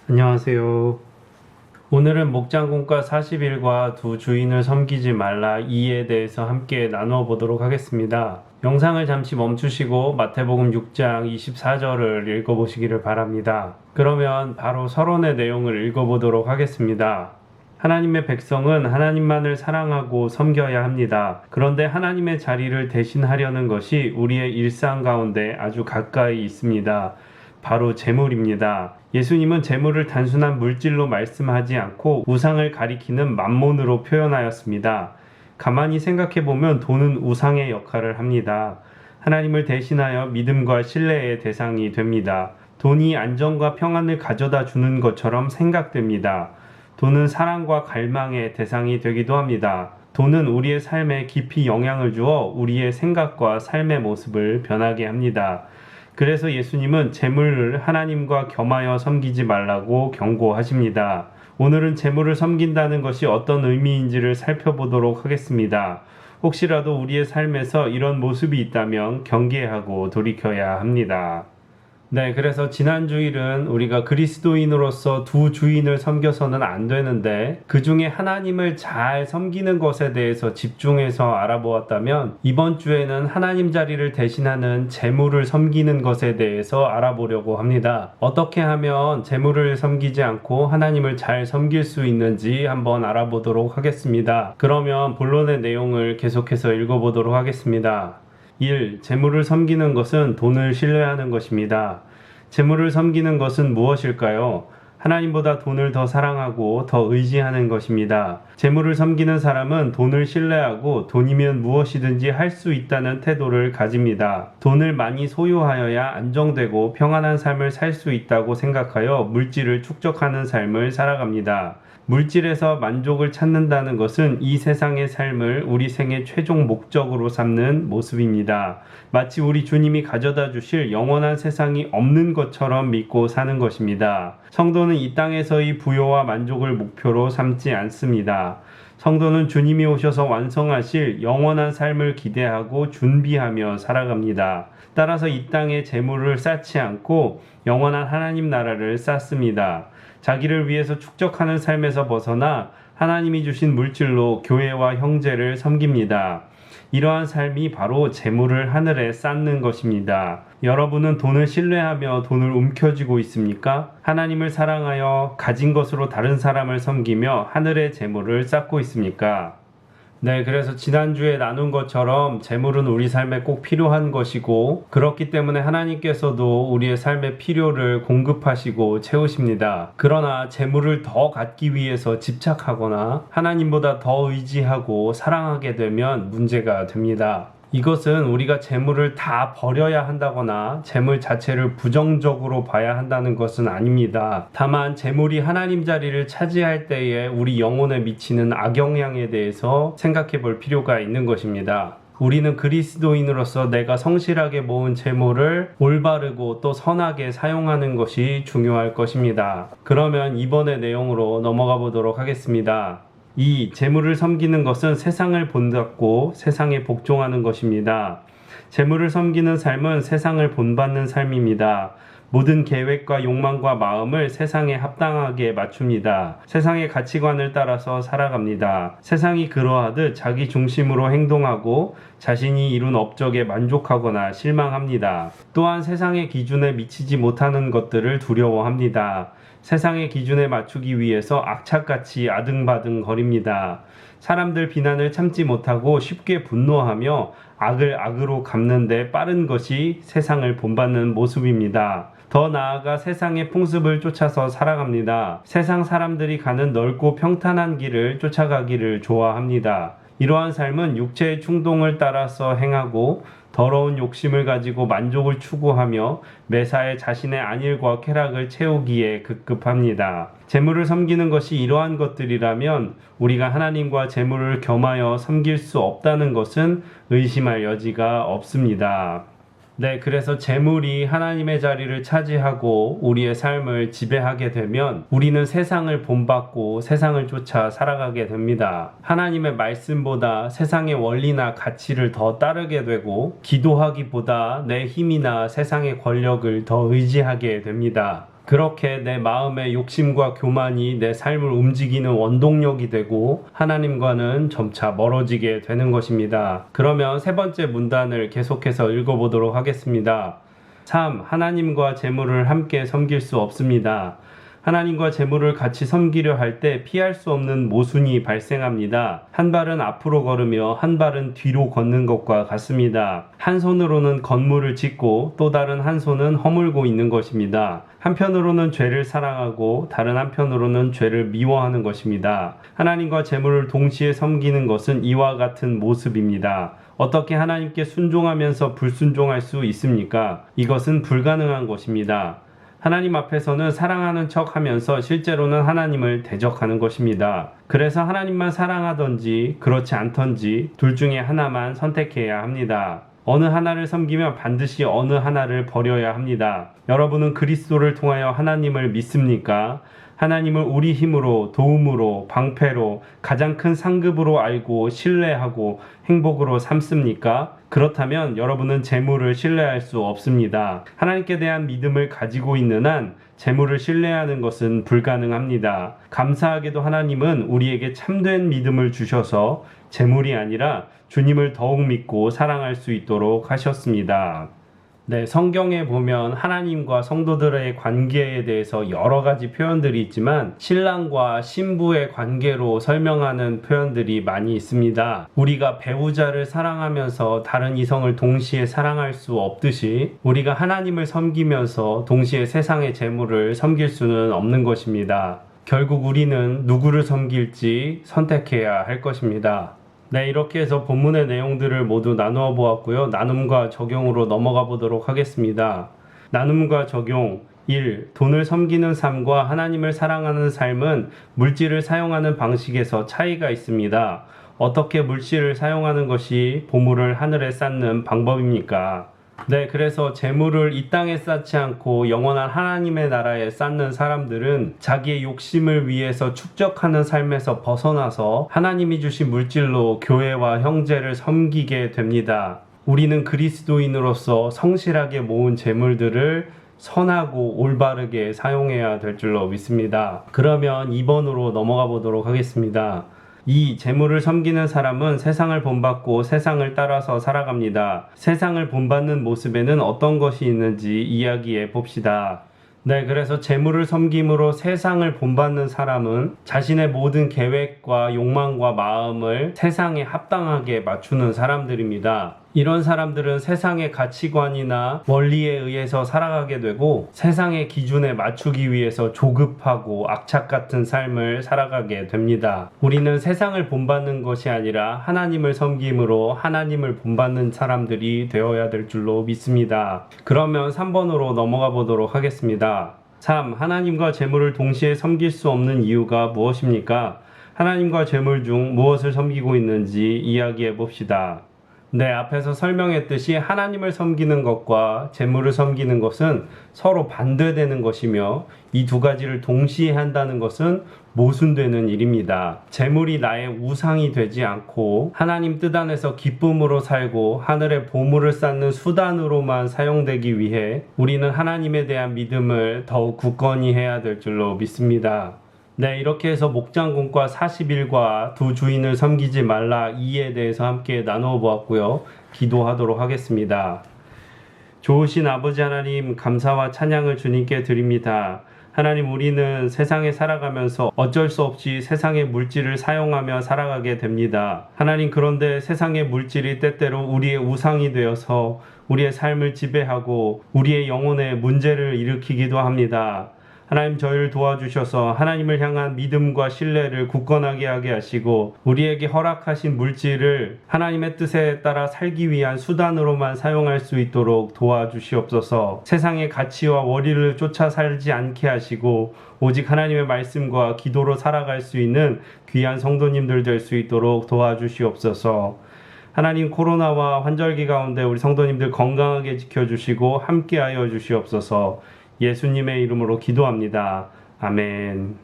안녕하세요. 오늘은 목장공과 40일과 두 주인을 섬기지 말라 이에 대해서 함께 나누어 보도록 하겠습니다. 영상을 잠시 멈추시고 마태복음 6장 24절을 읽어보시기를 바랍니다. 그러면 바로 서론의 내용을 읽어보도록 하겠습니다. 하나님의 백성은 하나님만을 사랑하고 섬겨야 합니다. 그런데 하나님의 자리를 대신하려는 것이 우리의 일상 가운데 아주 가까이 있습니다. 바로 재물입니다. 예수님은 재물을 단순한 물질로 말씀하지 않고 우상을 가리키는 만몬으로 표현하였습니다. 가만히 생각해보면 돈은 우상의 역할을 합니다. 하나님을 대신하여 믿음과 신뢰의 대상이 됩니다. 돈이 안정과 평안을 가져다 주는 것처럼 생각됩니다. 돈은 사랑과 갈망의 대상이 되기도 합니다. 돈은 우리의 삶에 깊이 영향을 주어 우리의 생각과 삶의 모습을 변하게 합니다. 그래서 예수님은 재물을 하나님과 겸하여 섬기지 말라고 경고하십니다. 오늘은 재물을 섬긴다는 것이 어떤 의미인지를 살펴보도록 하겠습니다. 혹시라도 우리의 삶에서 이런 모습이 있다면 경계하고 돌이켜야 합니다. 그래서 지난 주일은 우리가 그리스도인으로서 두 주인을 섬겨서는 안 되는데 그 중에 하나님을 잘 섬기는 것에 대해서 집중해서 알아보았다면 이번 주에는 하나님 자리를 대신하는 재물을 섬기는 것에 대해서 알아보려고 합니다. 어떻게 하면 재물을 섬기지 않고 하나님을 잘 섬길 수 있는지 한번 알아보도록 하겠습니다. 그러면 본론의 내용을 계속해서 읽어보도록 하겠습니다. 1. 재물을 섬기는 것은 돈을 신뢰하는 것입니다. 재물을 섬기는 것은 무엇일까요? 하나님보다 돈을 더 사랑하고 더 의지하는 것입니다. 재물을 섬기는 사람은 돈을 신뢰하고 돈이면 무엇이든지 할 수 있다는 태도를 가집니다. 돈을 많이 소유하여야 안정되고 평안한 삶을 살 수 있다고 생각하여 물질을 축적하는 삶을 살아갑니다. 물질에서 만족을 찾는다는 것은 이 세상의 삶을 우리 생의 최종 목적으로 삼는 모습입니다. 마치 우리 주님이 가져다 주실 영원한 세상이 없는 것처럼 믿고 사는 것입니다. 성도는 이 땅에서의 부요와 만족을 목표로 삼지 않습니다. 성도는 주님이 오셔서 완성하실 영원한 삶을 기대하고 준비하며 살아갑니다. 따라서 이 땅에 재물을 쌓지 않고 영원한 하나님 나라를 쌓습니다. 자기를 위해서 축적하는 삶에서 벗어나 하나님이 주신 물질로 교회와 형제를 섬깁니다. 이러한 삶이 바로 재물을 하늘에 쌓는 것입니다. 여러분은 돈을 신뢰하며 돈을 움켜쥐고 있습니까? 하나님을 사랑하여 가진 것으로 다른 사람을 섬기며 하늘의 재물을 쌓고 있습니까? 그래서 지난주에 나눈 것처럼 재물은 우리 삶에 꼭 필요한 것이고 그렇기 때문에 하나님께서도 우리의 삶의 필요를 공급하시고 채우십니다. 그러나 재물을 더 갖기 위해서 집착하거나 하나님보다 더 의지하고 사랑하게 되면 문제가 됩니다. 이것은 우리가 재물을 다 버려야 한다거나 재물 자체를 부정적으로 봐야 한다는 것은 아닙니다. 다만 재물이 하나님 자리를 차지할 때에 우리 영혼에 미치는 악영향에 대해서 생각해 볼 필요가 있는 것입니다. 우리는 그리스도인으로서 내가 성실하게 모은 재물을 올바르고 또 선하게 사용하는 것이 중요할 것입니다. 그러면 이번의 내용으로 넘어가 보도록 하겠습니다. 2. 재물을 섬기는 것은 세상을 본받고 세상에 복종하는 것입니다. 재물을 섬기는 삶은 세상을 본받는 삶입니다. 모든 계획과 욕망과 마음을 세상에 합당하게 맞춥니다. 세상의 가치관을 따라서 살아갑니다. 세상이 그러하듯 자기 중심으로 행동하고 자신이 이룬 업적에 만족하거나 실망합니다. 또한 세상의 기준에 미치지 못하는 것들을 두려워합니다. 세상의 기준에 맞추기 위해서 악착같이 아등바등 거립니다. 사람들 비난을 참지 못하고 쉽게 분노하며 악을 악으로 갚는 데 빠른 것이 세상을 본받는 모습입니다. 더 나아가 세상의 풍습을 쫓아서 살아갑니다. 세상 사람들이 가는 넓고 평탄한 길을 쫓아가기를 좋아합니다. 이러한 삶은 육체의 충동을 따라서 행하고 더러운 욕심을 가지고 만족을 추구하며 매사에 자신의 안일과 쾌락을 채우기에 급급합니다. 재물을 섬기는 것이 이러한 것들이라면 우리가 하나님과 재물을 겸하여 섬길 수 없다는 것은 의심할 여지가 없습니다. 그래서 재물이 하나님의 자리를 차지하고 우리의 삶을 지배하게 되면 우리는 세상을 본받고 세상을 쫓아 살아가게 됩니다. 하나님의 말씀보다 세상의 원리나 가치를 더 따르게 되고 기도하기보다 내 힘이나 세상의 권력을 더 의지하게 됩니다. 그렇게 내 마음의 욕심과 교만이 내 삶을 움직이는 원동력이 되고 하나님과는 점차 멀어지게 되는 것입니다. 그러면 세 번째 문단을 계속해서 읽어보도록 하겠습니다. 3. 하나님과 재물을 함께 섬길 수 없습니다. 하나님과 재물을 같이 섬기려 할 때 피할 수 없는 모순이 발생합니다. 한 발은 앞으로 걸으며 한 발은 뒤로 걷는 것과 같습니다. 한 손으로는 건물을 짓고 또 다른 한 손은 허물고 있는 것입니다. 한편으로는 죄를 사랑하고 다른 한편으로는 죄를 미워하는 것입니다. 하나님과 재물을 동시에 섬기는 것은 이와 같은 모습입니다. 어떻게 하나님께 순종하면서 불순종할 수 있습니까? 이것은 불가능한 것입니다. 하나님 앞에서는 사랑하는 척 하면서 실제로는 하나님을 대적하는 것입니다. 그래서 하나님만 사랑하던지 그렇지 않던지 둘 중에 하나만 선택해야 합니다. 어느 하나를 섬기면 반드시 어느 하나를 버려야 합니다. 여러분은 그리스도를 통하여 하나님을 믿습니까? 하나님을 우리 힘으로, 도움으로, 방패로, 가장 큰 상급으로 알고 신뢰하고 행복으로 삼습니까? 그렇다면 여러분은 재물을 신뢰할 수 없습니다. 하나님께 대한 믿음을 가지고 있는 한 재물을 신뢰하는 것은 불가능합니다. 감사하게도 하나님은 우리에게 참된 믿음을 주셔서 재물이 아니라 주님을 더욱 믿고 사랑할 수 있도록 하셨습니다. 네, 성경에 보면 하나님과 성도들의 관계에 대해서 여러 가지 표현들이 있지만 신랑과 신부의 관계로 설명하는 표현들이 많이 있습니다. 우리가 배우자를 사랑하면서 다른 이성을 동시에 사랑할 수 없듯이 우리가 하나님을 섬기면서 동시에 세상의 재물을 섬길 수는 없는 것입니다. 결국 우리는 누구를 섬길지 선택해야 할 것입니다. 네, 이렇게 해서 본문의 내용들을 모두 나누어 보았고요. 나눔과 적용으로 넘어가 보도록 하겠습니다. 나눔과 적용 1. 돈을 섬기는 삶과 하나님을 사랑하는 삶은 물질을 사용하는 방식에서 차이가 있습니다. 어떻게 물질을 사용하는 것이 보물을 하늘에 쌓는 방법입니까? 네, 그래서 재물을 이 땅에 쌓지 않고 영원한 하나님의 나라에 쌓는 사람들은 자기의 욕심을 위해서 축적하는 삶에서 벗어나서 하나님이 주신 물질로 교회와 형제를 섬기게 됩니다. 우리는 그리스도인으로서 성실하게 모은 재물들을 선하고 올바르게 사용해야 될 줄로 믿습니다. 그러면 2번으로 넘어가 보도록 하겠습니다. 이 재물을 섬기는 사람은 세상을 본받고 세상을 따라서 살아갑니다. 세상을 본받는 모습에는 어떤 것이 있는지 이야기해 봅시다. 네, 그래서 재물을 섬김으로 세상을 본받는 사람은 자신의 모든 계획과 욕망과 마음을 세상에 합당하게 맞추는 사람들입니다. 이런 사람들은 세상의 가치관이나 원리에 의해서 살아가게 되고 세상의 기준에 맞추기 위해서 조급하고 악착 같은 삶을 살아가게 됩니다. 우리는 세상을 본받는 것이 아니라 하나님을 섬김으로 하나님을 본받는 사람들이 되어야 될 줄로 믿습니다. 그러면 3번으로 넘어가 보도록 하겠습니다. 3. 하나님과 재물을 동시에 섬길 수 없는 이유가 무엇입니까? 하나님과 재물 중 무엇을 섬기고 있는지 이야기해 봅시다. 네, 앞에서 설명했듯이 하나님을 섬기는 것과 재물을 섬기는 것은 서로 반대되는 것이며 이 두 가지를 동시에 한다는 것은 모순되는 일입니다. 재물이 나의 우상이 되지 않고 하나님 뜻 안에서 기쁨으로 살고 하늘의 보물을 쌓는 수단으로만 사용되기 위해 우리는 하나님에 대한 믿음을 더욱 굳건히 해야 될 줄로 믿습니다. 네, 이렇게 해서 목장군과 40일과 두 주인을 섬기지 말라 이에 대해서 함께 나누어 보았고요. 기도하도록 하겠습니다. 좋으신 아버지 하나님, 감사와 찬양을 주님께 드립니다. 하나님, 우리는 세상에 살아가면서 어쩔 수 없이 세상의 물질을 사용하며 살아가게 됩니다. 하나님, 그런데 세상의 물질이 때때로 우리의 우상이 되어서 우리의 삶을 지배하고 우리의 영혼에 문제를 일으키기도 합니다. 하나님, 저희를 도와주셔서 하나님을 향한 믿음과 신뢰를 굳건하게 하게 하시고 우리에게 허락하신 물질을 하나님의 뜻에 따라 살기 위한 수단으로만 사용할 수 있도록 도와주시옵소서. 세상의 가치와 원리를 쫓아 살지 않게 하시고 오직 하나님의 말씀과 기도로 살아갈 수 있는 귀한 성도님들 될 수 있도록 도와주시옵소서. 하나님, 코로나와 환절기 가운데 우리 성도님들 건강하게 지켜주시고 함께하여 주시옵소서. 예수님의 이름으로 기도합니다. 아멘.